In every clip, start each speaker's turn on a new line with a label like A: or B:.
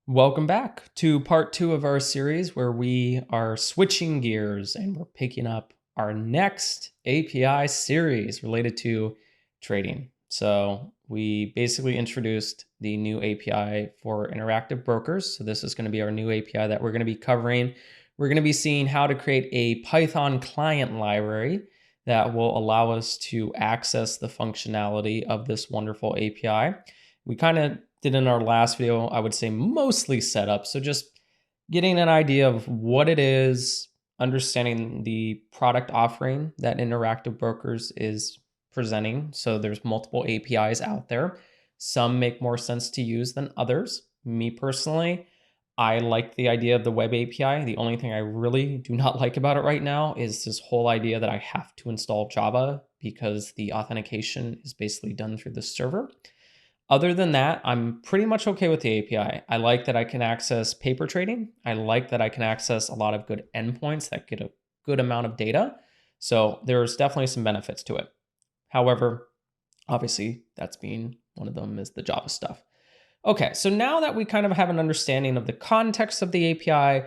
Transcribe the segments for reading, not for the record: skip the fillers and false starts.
A: Welcome back to part two of our series where we are switching gears and we're picking up our next API series related to trading. So we basically introduced the new API for interactive brokers. So this is going to be our new API that we're going to be covering. We're going to be seeing how to create a Python client library that will allow us to access the functionality of this wonderful API. We kind of did in our last video, I would say mostly setup. So just getting an idea of what it is, understanding the product offering that Interactive Brokers is presenting. So there's multiple APIs out there. Some make more sense to use than others. Me personally, I like the idea of the web API. The only thing I really do not like about it right now is this whole idea that I have to install Java because the authentication is basically done through the server. Other than that, I'm pretty much okay with the API. I like that I can access paper trading. I like that I can access a lot of good endpoints that get a good amount of data. So there's definitely some benefits to it. However, obviously, that's being one of them is the Java stuff. Okay, so now that we kind of have an understanding of the context of the API,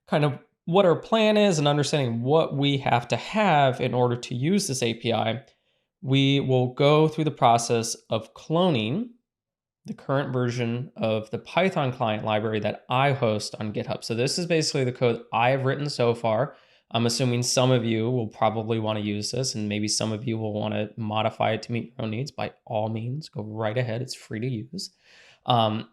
A: kind of what our plan is, and understanding what we have to have in order to use this API, we will go through the process of cloning the current version of the Python client library that I host on GitHub. So this is basically the code I have written so far. I'm assuming some of you will probably want to use this, and maybe some of you will want to modify it to meet your own needs. By all means, go right ahead. It's free to use. Um,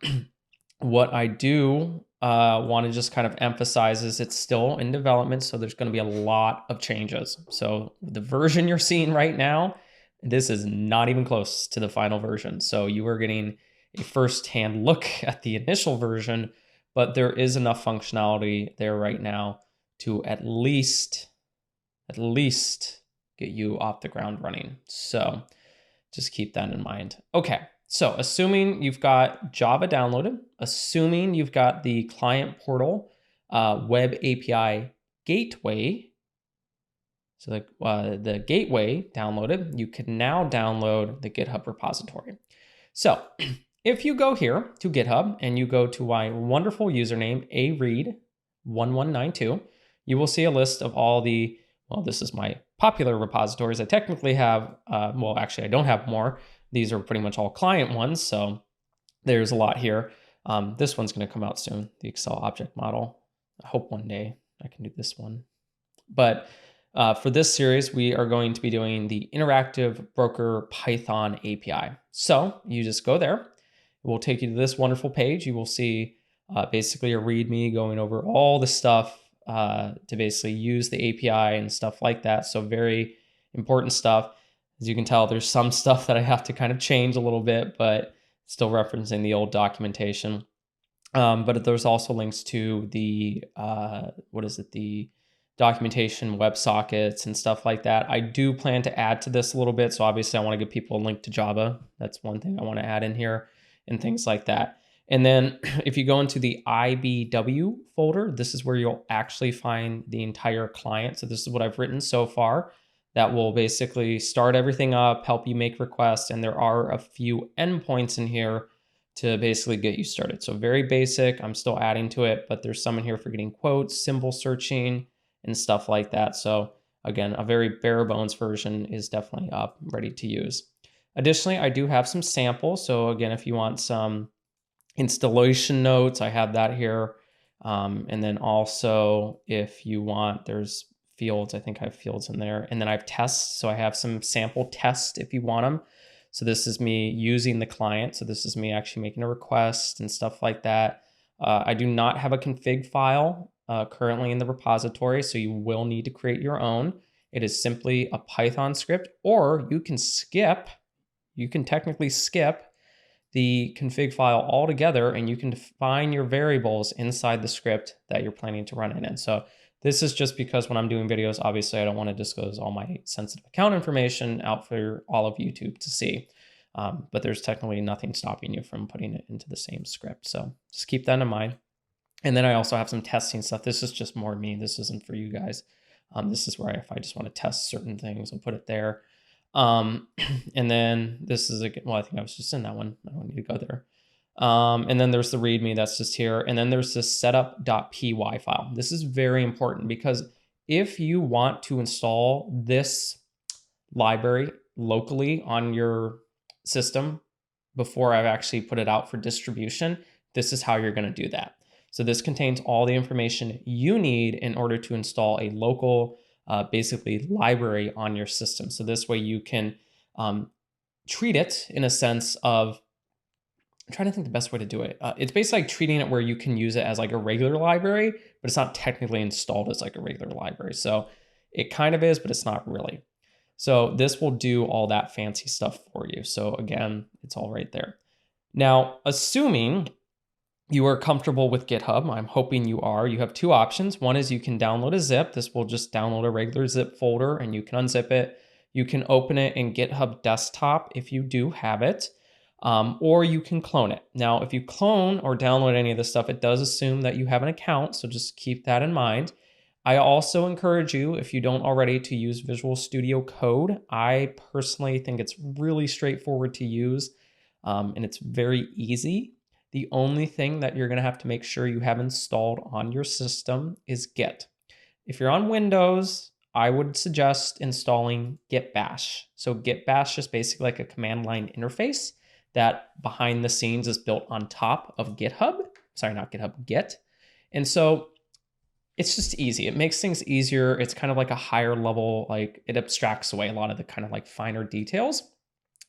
A: what I do want to just kind of emphasize is it's still in development, so there's going to be a lot of changes. So the version you're seeing right now, this is not even close to the final version. So you are getting a first-hand look at the initial version, but there is enough functionality there right now to at least get you off the ground running. So just keep that in mind. Okay, so assuming you've got Java downloaded, assuming you've got the client portal web API gateway, so the gateway downloaded, you can now download the GitHub repository. So if you go here to GitHub and you go to my wonderful username, areed1192, you will see a list of all the, well, this is my popular repositories. I technically have, well, actually, I don't have more. These are pretty much all client ones, so there's a lot here. This one's going to come out soon, the Excel object model. I hope one day I can do this one. But for this series, we are going to be doing the Interactive Broker Python API. So you just go there. It will take you to this wonderful page. You will see basically a README going over all the stuff to basically use the API and stuff like that. So very important stuff. As you can tell, there's some stuff that I have to kind of change a little bit, but still referencing the old documentation. But there's also links to the, the documentation, WebSockets, and stuff like that. I do plan to add to this a little bit. So obviously I want to give people a link to Java. That's one thing I want to add in here and things like that. And then if you go into the IBW folder, this is where you'll actually find the entire client. So this is what I've written so far that will basically start everything up, help you make requests. And there are a few endpoints in here to basically get you started. So very basic, I'm still adding to it, but there's some in here for getting quotes, symbol searching, and stuff like that. So again, a very bare bones version is definitely up, ready to use. Additionally, I do have some samples. So again, if you want some installation notes, I have that here. And then also if you want, there's fields, I think I have fields in there. And then I have tests. So I have some sample tests if you want them. So this is me using the client. So this is me actually making a request and stuff like that. I do not have a config file currently in the repository, so you will need to create your own. It is simply a Python script, or you can technically skip the config file altogether, and you can define your variables inside the script that you're planning to run it in. So this is just because when I'm doing videos, obviously I don't want to disclose all my sensitive account information out for all of YouTube to see. But there's technically nothing stopping you from putting it into the same script. So just keep that in mind. And then I also have some testing stuff. This is just more me. This isn't for you guys. This is where if I just want to test certain things, I'll put it there. And then this is, well, I think I was just in that one. I don't need to go there. And then there's the README that's just here. And then there's this setup.py file. This is very important because if you want to install this library locally on your system before I've actually put it out for distribution, this is how you're going to do that. So this contains all the information you need in order to install a local, basically library on your system. So this way you can treat it in a sense of, I'm trying to think the best way to do it. It's basically like treating it where you can use it as like a regular library, but it's not technically installed as like a regular library. So it kind of is, but it's not really. So this will do all that fancy stuff for you. So again, it's all right there. Now, assuming you are comfortable with GitHub, I'm hoping you are, you have two options. One is you can download a zip. This will just download a regular zip folder and you can unzip it. You can open it in GitHub Desktop if you do have it. Or you can clone it. Now, if you clone or download any of this stuff, it does assume that you have an account, so just keep that in mind. I also encourage you, if you don't already, to use Visual Studio Code. I personally think it's really straightforward to use, and it's very easy. The only thing that you're going to have to make sure you have installed on your system is Git. If you're on Windows, I would suggest installing Git Bash. So Git Bash is basically like a command line interface that behind the scenes is built on top of GitHub. Sorry, not GitHub, Git. And so it's just easy. It makes things easier. It's kind of like a higher level, like it abstracts away a lot of the kind of like finer details.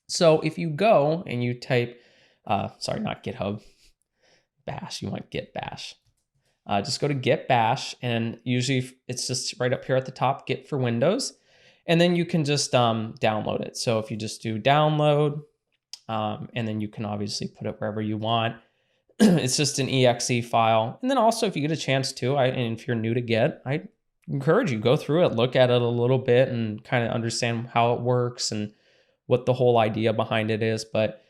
A: So if you go and you type, sorry, not GitHub, Bash, you want Git Bash. Just go to Git Bash, and usually it's just right up here at the top, Git for Windows. And then you can just download it. So if you just do download, and then you can obviously put it wherever you want. It's just an exe file. And then also if you get a chance to, and if you're new to Git, I encourage you, go through it, look at it a little bit and kind of understand how it works and what the whole idea behind it is. But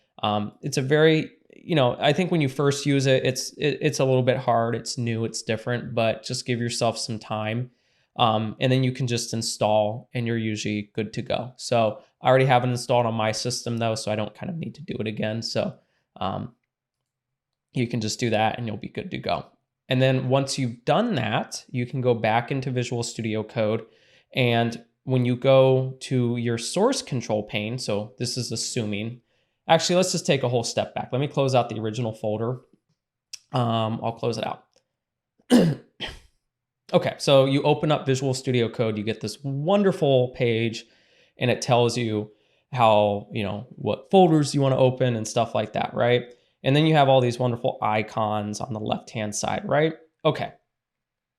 A: it's a very, I think when you first use it, it's a little bit hard. It's new, it's different, but just give yourself some time. And then you can just install and you're usually good to go. So I already have it installed on my system though, so I don't kind of need to do it again. So you can just do that and you'll be good to go. And then once you've done that, you can go back into Visual Studio Code. And when you go to your source control pane, so this is assuming, actually, let's just take a whole step back. Let me close out the original folder. I'll close it out. Okay, so you open up Visual Studio Code, you get this wonderful page, and it tells you how, what folders you want to open and stuff like that, right? And then you have all these wonderful icons on the left-hand side, right? Okay,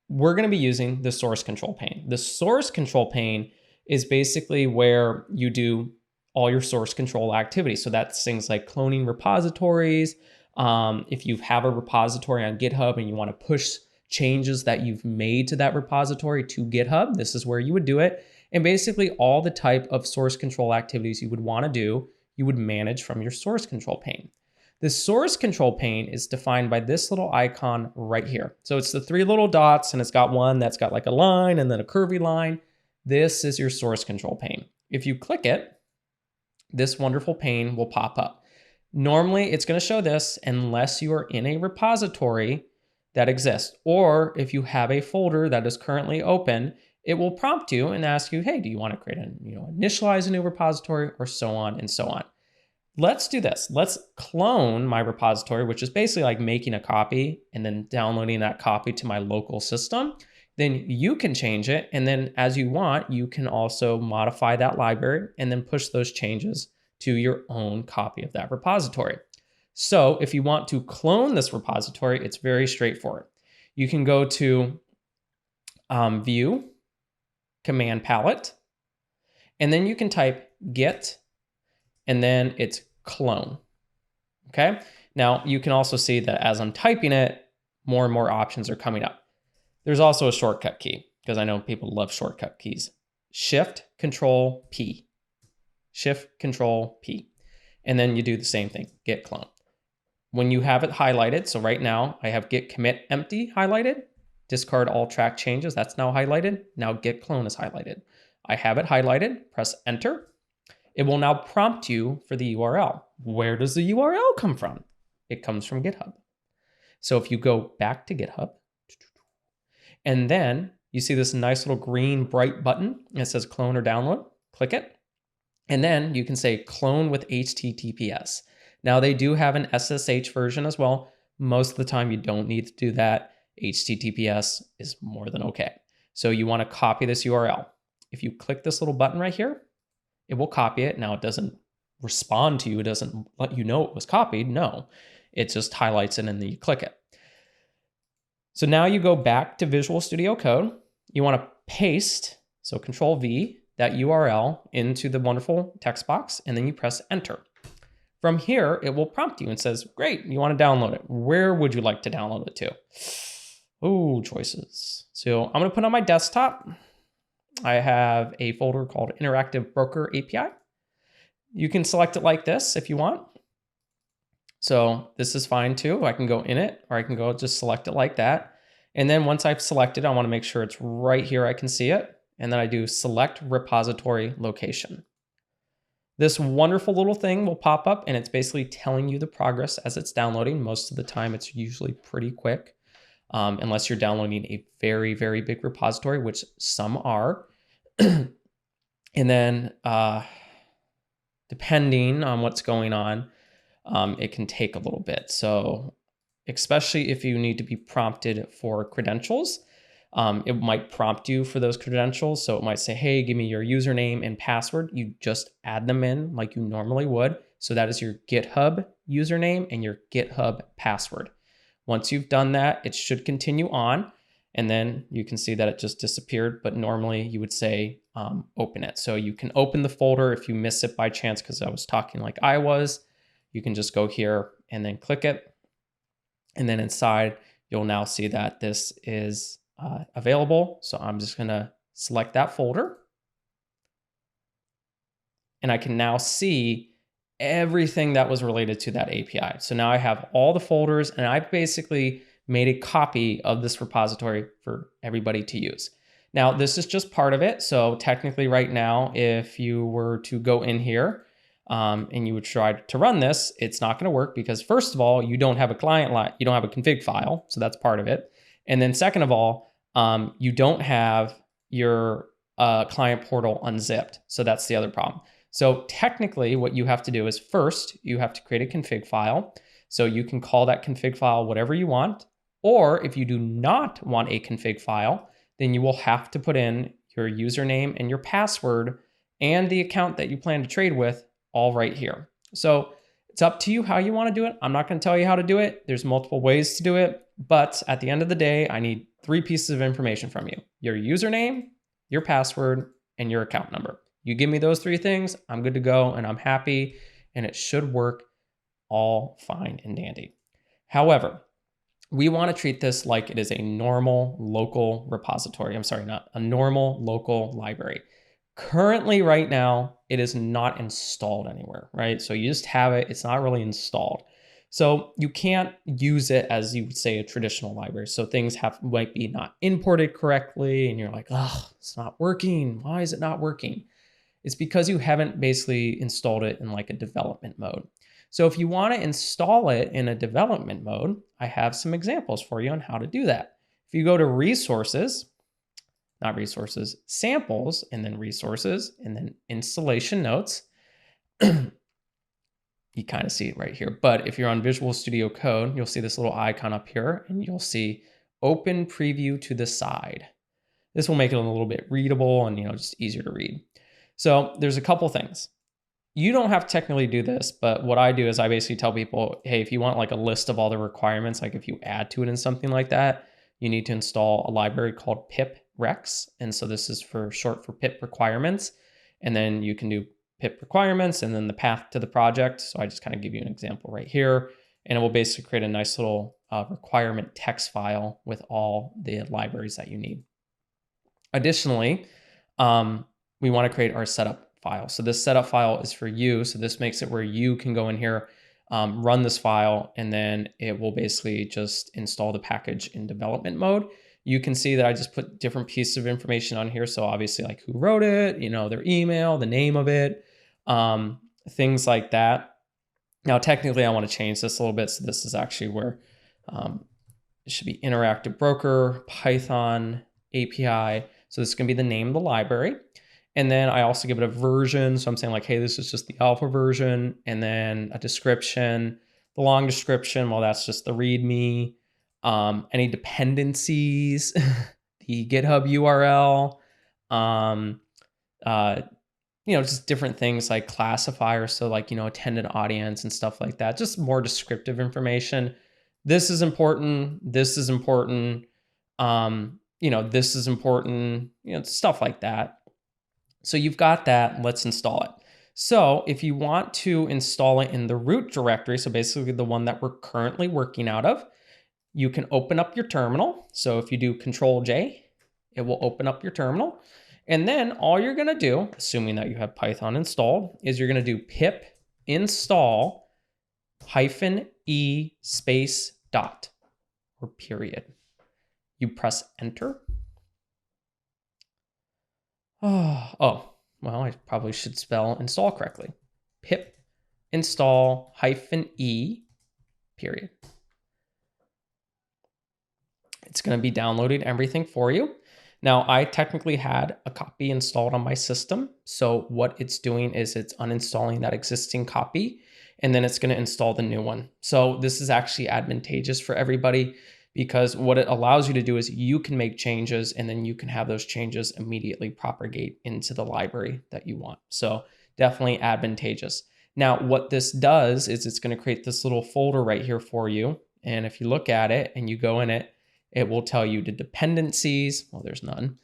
A: we're going to be using the source control pane. The source control pane is basically where you do all your source control activities. So that's things like cloning repositories. If you have a repository on GitHub and you want to push changes that you've made to that repository to GitHub, this is where you would do it. And basically all the type of source control activities you would want to do, you would manage from your source control pane. The source control pane is defined by this little icon right here. So it's the three little dots and it's got one that's got like a line and then a curvy line. This is your source control pane. If you click it, this wonderful pane will pop up. Normally it's going to show this unless you are in a repository that exists, or if you have a folder that is currently open, it will prompt you and ask you, hey, do you want to create initialize a new repository, or so on and so on. Let's do this. Let's clone my repository, which is basically like making a copy and then downloading that copy to my local system. Then you can change it. And then as you want, you can also modify that library and then push those changes to your own copy of that repository. So if you want to clone this repository, it's very straightforward. You can go to View, Command Palette, and then you can type Git, and then it's clone. Okay. Now you can also see that as I'm typing it, more and more options are coming up. There's also a shortcut key because I know people love shortcut keys. Shift Control P. Shift Control P. And then you do the same thing, Git clone. When you have it highlighted, so right now I have Git commit empty highlighted, discard all track changes, that's now highlighted. Now Git clone is highlighted. I have it highlighted, press enter. It will now prompt you for the URL. Where does the URL come from? it comes from GitHub. So if you go back to GitHub, and then you see this nice little green bright button, and it says clone or download, click it. And then you can say clone with HTTPS. Now they do have an SSH version as well. Most of the time you don't need to do that. HTTPS is more than okay. So you want to copy this URL. If you click this little button right here, it will copy it. Now it doesn't respond to you. It doesn't let you know it was copied. No, it just highlights it and then you click it. So now you go back to Visual Studio Code. You want to paste, so Control V, that URL into the wonderful text box, and then you press enter. From here, it will prompt you and says, great, you want to download it. Where would you like to download it to? Oh, choices. So I'm going to put it on my desktop. I have a folder called Interactive Broker API. You can select it like this if you want. So this is fine too. I can go in it, or I can go just select it like that. And then once I've selected, I want to make sure it's right here. I can see it. And then I do select repository location. This wonderful little thing will pop up and it's basically telling you the progress as it's downloading. Most of the time, it's usually pretty quick, unless you're downloading a very, very big repository, which some are. And then depending on what's going on, it can take a little bit. So especially if you need to be prompted for credentials, it might prompt you for those credentials. So it might say, hey, give me your username and password. You just add them in like you normally would. So that is your GitHub username and your GitHub password. Once you've done that, it should continue on. And then you can see that it just disappeared. But normally you would say, open it. So you can open the folder if you miss it by chance, because I was talking like I was. You can just go here and then click it. And then inside, you'll now see that this is available. So I'm just going to select that folder. And I can now see everything that was related to that API. So now I have all the folders, and I've basically made a copy of this repository for everybody to use. Now, this is just part of it. So technically right now, if you were to go in here and you would try to run this, it's not going to work because first of all, you don't have a client, you don't have a config file. So that's part of it. And then second of all, you don't have your client portal unzipped. So that's the other problem. So technically what you have to do is first, you have to create a config file. So you can call that config file whatever you want. Or if you do not want a config file, then you will have to put in your username and your password and the account that you plan to trade with all right here. So it's up to you how you want to do it. I'm not going to tell you how to do it. There's multiple ways to do it. But at the end of the day, I need 3 pieces of information from you: your username, your password, and your account number. You give me those 3 things, I'm good to go and I'm happy, and it should work all fine and dandy. However, we want to treat this like it is a normal local repository. I'm sorry, not a normal local library. Currently, right now, it is not installed anywhere, right? So you just have it. It's not really installed. So you can't use it as you would say a traditional library. So things might be not imported correctly, and you're like, oh, it's not working. Why is it not working? It's because you haven't basically installed it in like a development mode. So if you want to install it in a development mode, I have some examples for you on how to do that. If you go to resources, not resources, samples, and then resources, and then installation notes, you kind of see it right here. But if you're on Visual Studio Code, you'll see this little icon up here, and you'll see open preview to the side. This will make it a little bit readable and just easier to read. So there's a couple things. You don't have to technically do this, but what I do is I basically tell people, hey, if you want like a list of all the requirements, like if you add to it in something like that, you need to install a library called pip rex. And so this is for short for pip requirements. And then you can do pip requirements and then the path to the project. So I just kind of give you an example right here, and it will basically create a nice little requirement text file with all the libraries that you need. Additionally, we want to create our setup file. So this setup file is for you. So this makes it where you can go in here, run this file, and then it will basically just install the package in development mode. You can see that I just put different pieces of information on here. So obviously like who wrote it, their email, the name of it, things like that. Now, technically, I want to change this a little bit. So this is actually where it should be Interactive Broker, Python, API. So this is going to be the name of the library. And then I also give it a version. So I'm saying like, hey, this is just the alpha version. And then a description. The long description, well, that's just the README. Any dependencies, the GitHub URL, just different things like classifiers. So like, attended audience and stuff like that, just more descriptive information. This is important. This is important. This is important, stuff like that. So you've got that. Let's install it. So if you want to install it in the root directory, so basically the one that we're currently working out of, you can open up your terminal. So if you do Control J, it will open up your terminal. And then all you're going to do, assuming that you have Python installed, is you're going to do pip install -e space dot or period. You press enter. Oh, well, I probably should spell install correctly. Pip install -e period. It's going to be downloading everything for you. Now, I technically had a copy installed on my system. So what it's doing is it's uninstalling that existing copy, and then it's going to install the new one. So this is actually advantageous for everybody, because what it allows you to do is you can make changes, and then you can have those changes immediately propagate into the library that you want. So definitely advantageous. Now, what this does is it's going to create this little folder right here for you. And if you look at it and you go in it, it will tell you the dependencies. Well, there's none.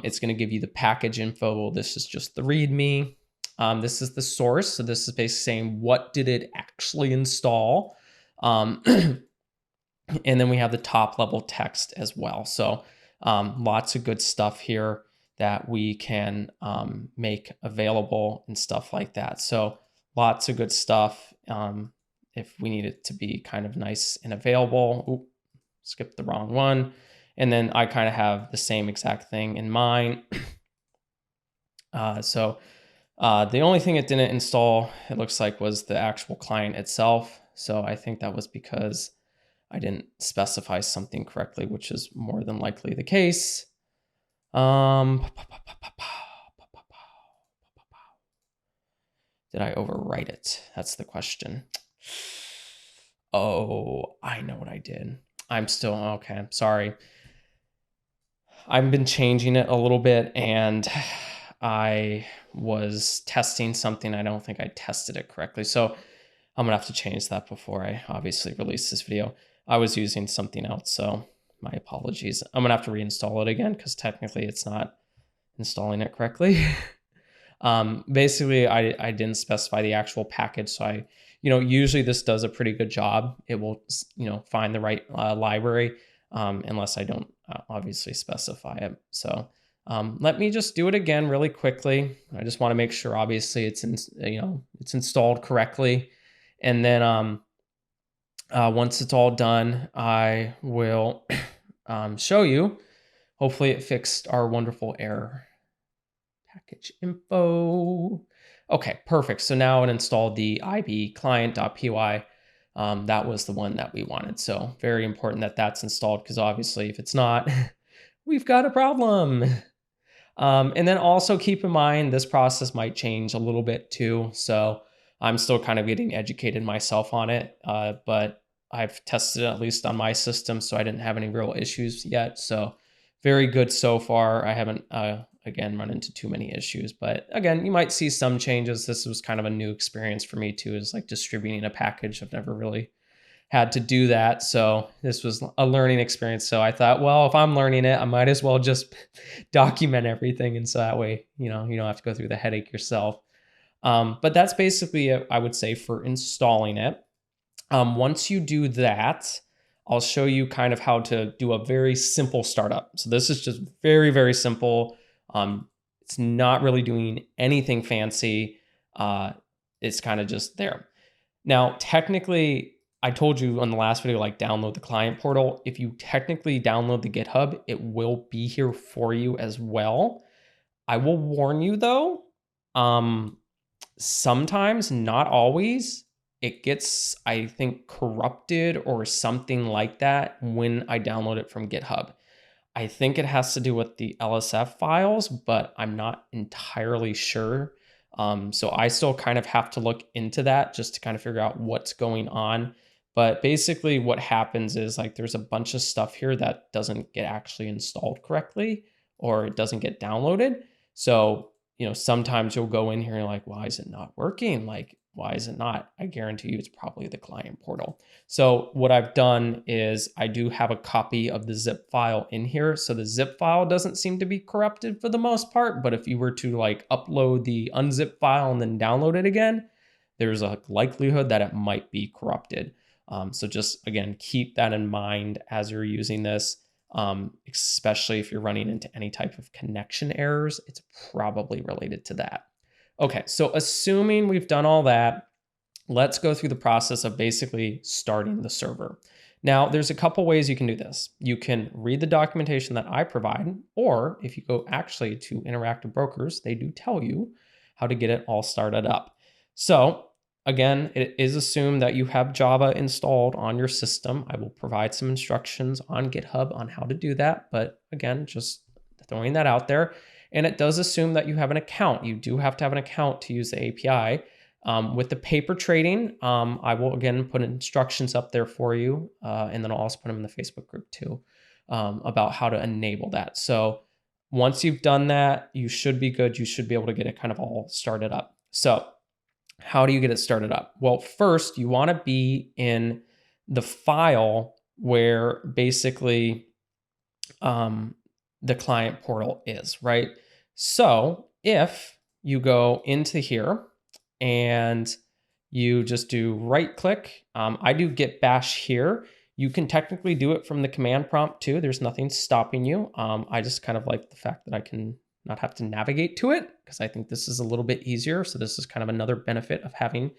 A: It's going to give you the package info. Well, this is just the README. This is the source. So this is basically saying, what did it actually install? And then we have the top level text as well. So lots of good stuff here that we can make available and stuff like that. So lots of good stuff. If we need it to be kind of nice and available. Ooh, skipped the wrong one. And then I kind of have the same exact thing in mind. The only thing it didn't install, it looks like, was the actual client itself. So I think that was because I didn't specify something correctly, which is more than likely the case. Did I overwrite it? That's the question. Oh, I know what I did. I'm still, okay, I'm sorry. I've been changing it a little bit, and I was testing something. I don't think I tested it correctly. So I'm gonna have to change that before I obviously release this video. I was using something else, so my apologies. I'm gonna have to reinstall it again because technically it's not installing it correctly. Basically, I didn't specify the actual package, so usually this does a pretty good job. It will, find the right library, unless I don't obviously specify it. So let me just do it again really quickly. I just want to make sure, obviously, it's installed correctly, and then once it's all done, I will show you. Hopefully, it fixed our wonderful error. Package info. Okay, perfect. So now it installed the IB client.py. That was the one that we wanted. So very important that that's installed, because obviously if it's not, we've got a problem. And then also keep in mind, this process might change a little bit too. So I'm still kind of getting educated myself on it, but I've tested it at least on my system, so I didn't have any real issues yet. So very good so far. I haven't, again, run into too many issues, but again, you might see some changes. This was kind of a new experience for me too, is like distributing a package. I've never really had to do that. So this was a learning experience. So I thought, well, if I'm learning it, I might as well just document everything. And so that way, you don't have to go through the headache yourself. But that's basically it, I would say, for installing it. Once you do that, I'll show you kind of how to do a very simple startup. So this is just very, very simple. It's not really doing anything fancy. It's kind of just there. Now, technically, I told you on the last video, like, download the client portal. If you technically download the GitHub, it will be here for you as well. I will warn you though, sometimes, not always, it gets, I think, corrupted or something like that when I download it from GitHub. I think it has to do with the LSF files, but I'm not entirely sure. So I still kind of have to look into that just to kind of figure out what's going on. But basically what happens is like there's a bunch of stuff here that doesn't get actually installed correctly or it doesn't get downloaded. So, sometimes you'll go in here and you're like, why is it not working? Like, why is it not? I guarantee you it's probably the client portal. So what I've done is I do have a copy of the zip file in here. So the zip file doesn't seem to be corrupted for the most part, but if you were to like upload the unzip file and then download it again, there's a likelihood that it might be corrupted. So just, again, keep that in mind as you're using this, especially if you're running into any type of connection errors, it's probably related to that. Okay, so assuming we've done all that, let's go through the process of basically starting the server. Now, there's a couple ways you can do this. You can read the documentation that I provide, or if you go actually to Interactive Brokers, they do tell you how to get it all started up. So again, it is assumed that you have Java installed on your system. I will provide some instructions on GitHub on how to do that, but again, just throwing that out there. And it does assume that you have an account. You do have to have an account to use the API. With the paper trading, I will again put instructions up there for you, and then I'll also put them in the Facebook group too, about how to enable that. So once you've done that, you should be good. You should be able to get it kind of all started up. So how do you get it started up? Well, first you want to be in the file where basically the client portal is, right? So if you go into here and you just do right click, I do git bash here. You can technically do it from the command prompt too. There's nothing stopping you. I just kind of like the fact that I can not have to navigate to it because I think this is a little bit easier. So this is kind of another benefit of having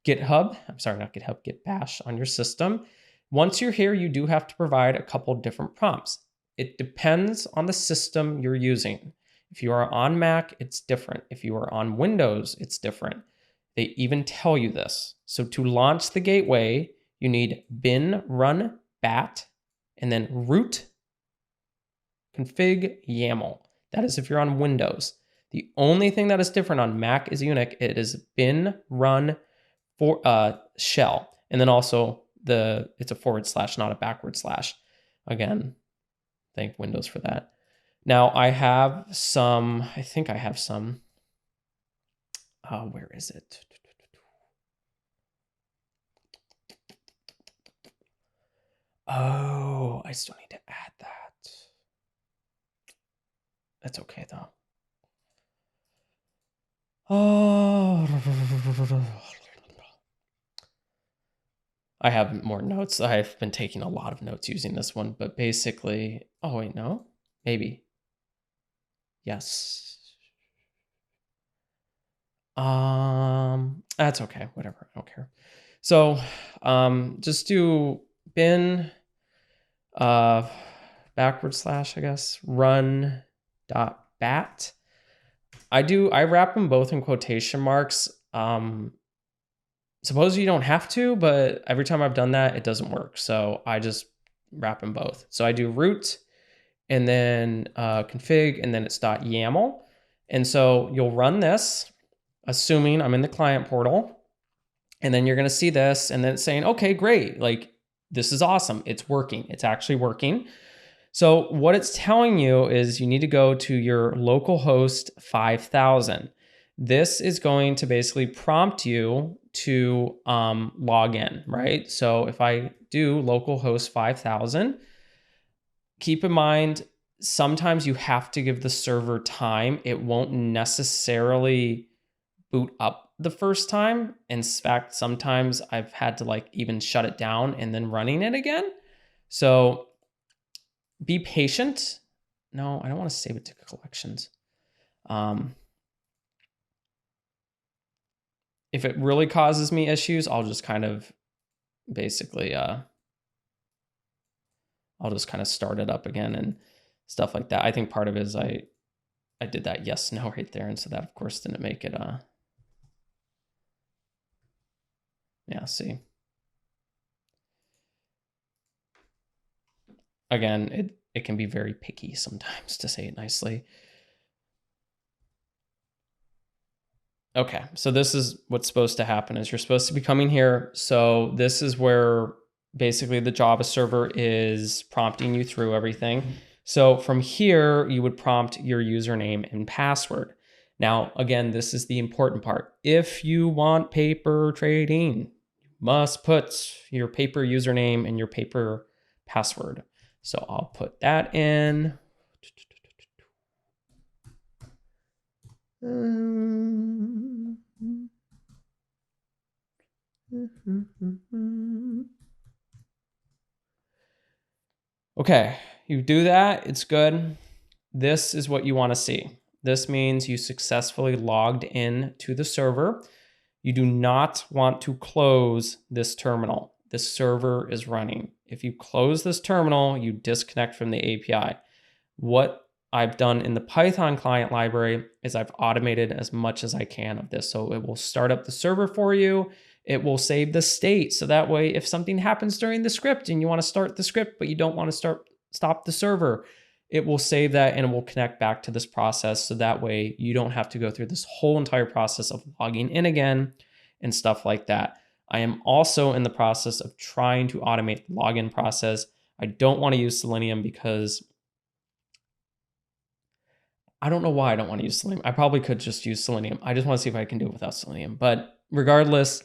A: GitHub. I'm sorry, not GitHub, Git bash on your system. Once you're here, you do have to provide a couple different prompts. It depends on the system you're using. If you are on Mac, it's different. If you are on Windows, it's different. They even tell you this. So to launch the gateway, you need bin run bat and then root config YAML. That is if you're on Windows. The only thing that is different on Mac is Unix. It is bin run for shell. And then also it's a // not a backward slash. Again, thank Windows for that. Now I have some, I think I have some, where is it? Oh, I still need to add that. That's okay though. Oh, I have more notes. I've been taking a lot of notes using this one, but basically, oh wait, no, maybe. Yes. That's okay. Whatever. I don't care. So, just do bin, backward slash, I guess, run dot bat. I wrap them both in quotation marks. Suppose you don't have to, but every time I've done that, it doesn't work. So I just wrap them both. So I do root and then config, and then it's .yaml. And so you'll run this, assuming I'm in the client portal. And then you're going to see this, and then it's saying, okay, great. Like, this is awesome. It's working. It's actually working. So what it's telling you is you need to go to your localhost 5000. This is going to basically prompt you to log in, right? So if I do localhost 5000, keep in mind, sometimes you have to give the server time. It won't necessarily boot up the first time. In fact, sometimes I've had to like even shut it down and then running it again. So be patient. No, I don't want to save it to collections. If it really causes me issues, I'll just kind of basically, I'll just kind of start it up again and stuff like that. I think part of it is I did that yes, no right there. And so that of course didn't make it, Yeah, see. Again, it can be very picky sometimes, to say it nicely. Okay, so this is what's supposed to happen is you're supposed to be coming here. So this is where basically the Java server is prompting you through everything. So from here, you would prompt your username and password. Now, again, this is the important part. If you want paper trading, you must put your paper username and your paper password. So I'll put that in. Okay, you do that, it's good. This is what you want to see. This means you successfully logged in to the server. You do not want to close this terminal. This server is running. If you close this terminal, you disconnect from the API. What I've done in the Python client library is I've automated as much as I can of this. So it will start up the server for you. It will save the state. So that way, if something happens during the script and you want to start the script, but you don't want to stop the server, it will save that and it will connect back to this process. So that way you don't have to go through this whole entire process of logging in again and stuff like that. I am also in the process of trying to automate the login process. I don't want to use Selenium because I don't know why I don't want to use Selenium. I probably could just use Selenium. I just want to see if I can do it without Selenium. But regardless,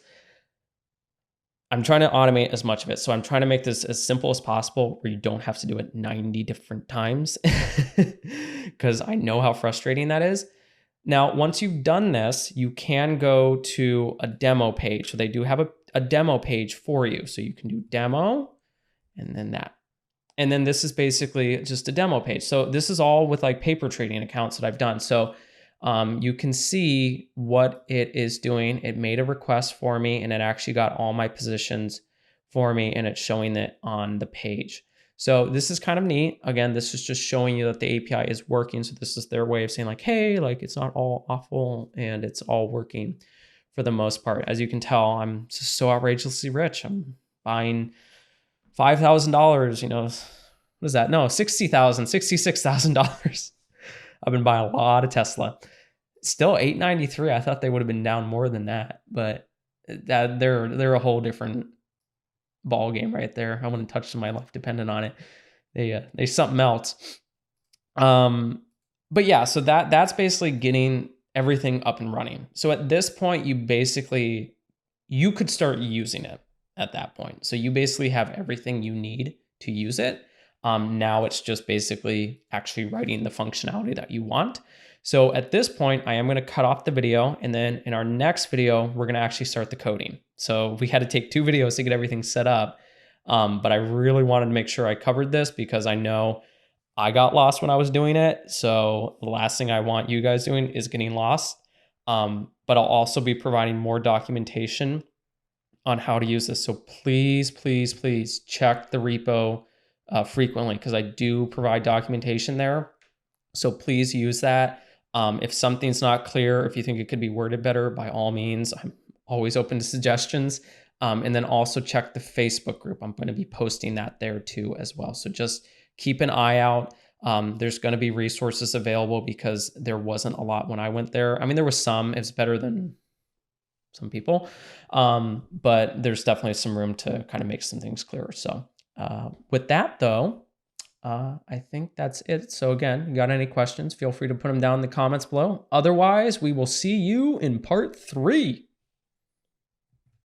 A: I'm trying to automate as much of it. So I'm trying to make this as simple as possible where you don't have to do it 90 different times because I know how frustrating that is. Now, once you've done this, you can go to a demo page. So they do have a demo page for you. So you can do demo and then that. And then this is basically just a demo page. So this is all with like paper trading accounts that I've done. So you can see what it is doing. It made a request for me and it actually got all my positions for me and it's showing it on the page. So this is kind of neat. Again, this is just showing you that the API is working. So this is their way of saying like, hey, like it's not all awful and it's all working for the most part. As you can tell, I'm just so outrageously rich. I'm buying $5,000, you know, what is that? No, $66,000. I've been buying a lot of Tesla. Still $893. I thought they would have been down more than that, but that they're a whole different ball game right there. I wouldn't touch my life dependent on it. They something else. But yeah, so that's basically getting everything up and running. So at this point, you could start using it at that point. So you basically have everything you need to use it. Now it's just basically actually writing the functionality that you want. So at this point, I am going to cut off the video. And then in our next video, we're going to actually start the coding. So we had to take 2 videos to get everything set up. But I really wanted to make sure I covered this because I know I got lost when I was doing it. So the last thing I want you guys doing is getting lost. But I'll also be providing more documentation on how to use this. So please, please, please check the repo frequently because I do provide documentation there. So please use that. If something's not clear, if you think it could be worded better, by all means, I'm always open to suggestions. And then also check the Facebook group. I'm going to be posting that there too as well. So just keep an eye out. There's going to be resources available because there wasn't a lot when I went there. I mean, there was some. It's better than some people, but there's definitely some room to kind of make some things clearer. So with that though, I think that's it. So again, you got any questions, feel free to put them down in the comments below. Otherwise, we will see you in part 3.